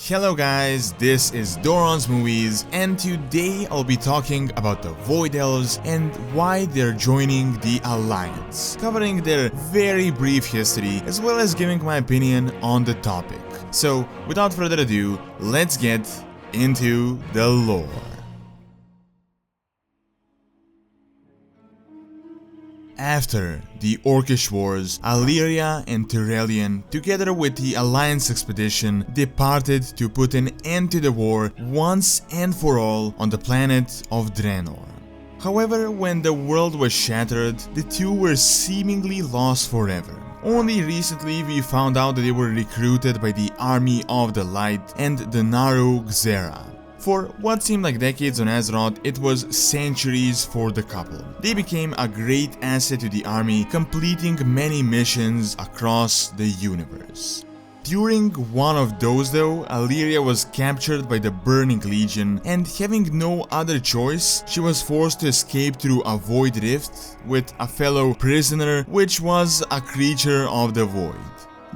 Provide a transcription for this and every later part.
Hello guys, this is Doron's Movies, and today I'll be talking about the Void Elves and why they're joining the Alliance, covering their very brief history as well as giving my opinion on the topic. So without further ado, let's get into the lore. After the Orcish Wars, Alleria and Tyrellian, together with the Alliance expedition, departed to put an end to the war once and for all on the planet of Draenor. However, when the world was shattered, the two were seemingly lost forever. Only recently we found out that they were recruited by the Army of the Light and the Naru Xera. For what seemed like decades on Azeroth, it was centuries for the couple. They became a great asset to the army, completing many missions across the universe. During one of those though, Alleria was captured by the Burning Legion, and having no other choice, she was forced to escape through a void rift with a fellow prisoner, which was a creature of the void.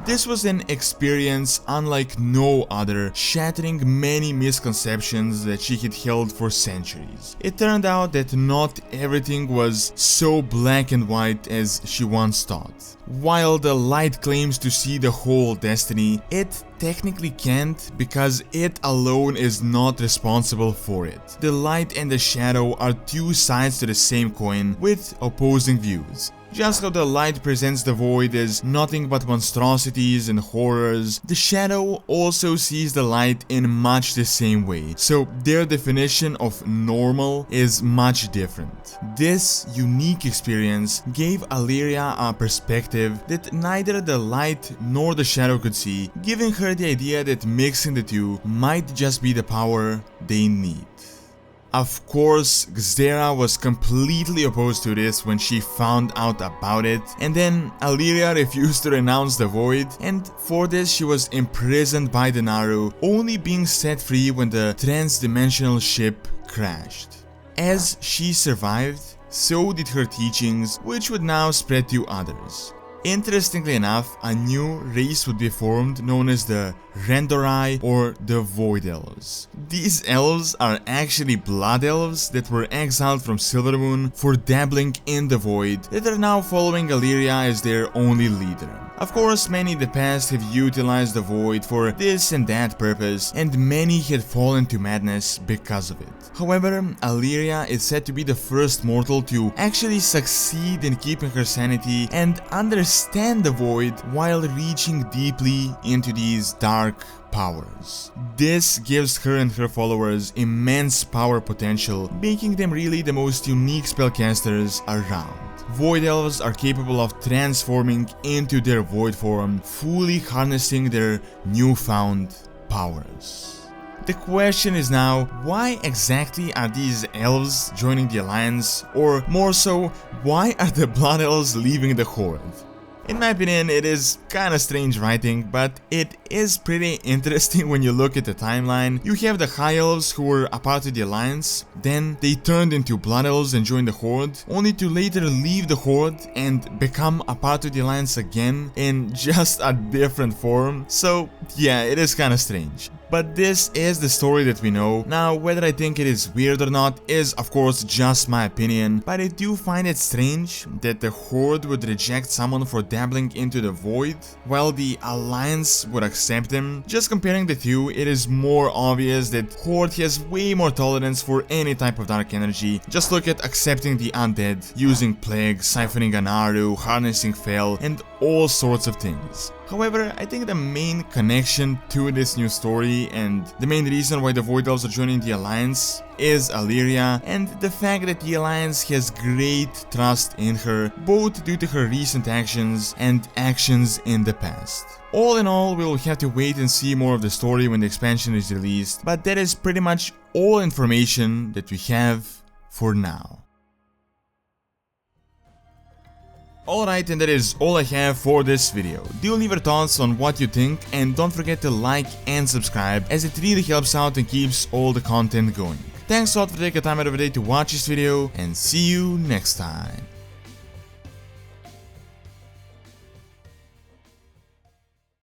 This was an experience unlike no other, shattering many misconceptions that she had held for centuries. It turned out that not everything was so black and white as she once thought. While the light claims to see the whole destiny, it technically can't, because it alone is not responsible for it. The light and the shadow are two sides to the same coin with opposing views. Just how the light presents the void as nothing but monstrosities and horrors, the shadow also sees the light in much the same way, so their definition of normal is much different. This unique experience gave Alleria a perspective that neither the light nor the shadow could see, giving her the idea that mixing the two might just be the power they need. Of course, Xera was completely opposed to this when she found out about it, and then Alleria refused to renounce the void, and for this she was imprisoned by the Naru, only being set free when the trans-dimensional ship crashed. As she survived, so did her teachings, which would now spread to others. Interestingly enough, a new race would be formed known as the Rendorai or the Void Elves. These elves are actually blood elves that were exiled from Silvermoon for dabbling in the void, that are now following Alleria as their only leader. Of course, many in the past have utilized the void for this and that purpose, and many had fallen to madness because of it. However, Alleria is said to be the first mortal to actually succeed in keeping her sanity and understand the void while reaching deeply into these dark powers. This gives her and her followers immense power potential, making them really the most unique spellcasters around. Void Elves are capable of transforming into their void form, fully harnessing their newfound powers. The question is now, why exactly are these elves joining the Alliance, or more so, why are the Blood Elves leaving the Horde? In my opinion, it is kinda strange writing, but it is pretty interesting when you look at the timeline. You have the High Elves who were a part of the Alliance, then they turned into Blood Elves and joined the Horde, only to later leave the Horde and become a part of the Alliance again in just a different form. So yeah, it is kinda strange. But this is the story that we know. Now, whether I think it is weird or not is of course just my opinion, but I do find it strange that the Horde would reject someone for dabbling into the void, while the Alliance would accept them. Just comparing the two, it is more obvious that Horde has way more tolerance for any type of dark energy. Just look at accepting the undead, using plague, siphoning a Naru, harnessing Fel, and all sorts of things. However, I think the main connection to this new story and the main reason why the Void Elves are joining the Alliance is Alleria, and the fact that the Alliance has great trust in her, both due to her recent actions and actions in the past. All in all, we will have to wait and see more of the story when the expansion is released, but that is pretty much all information that we have for now. Alright, and that is all I have for this video. Do leave your thoughts on what you think, and don't forget to like and subscribe, as it really helps out and keeps all the content going. Thanks a lot for taking time out of the day to watch this video, and see you next time.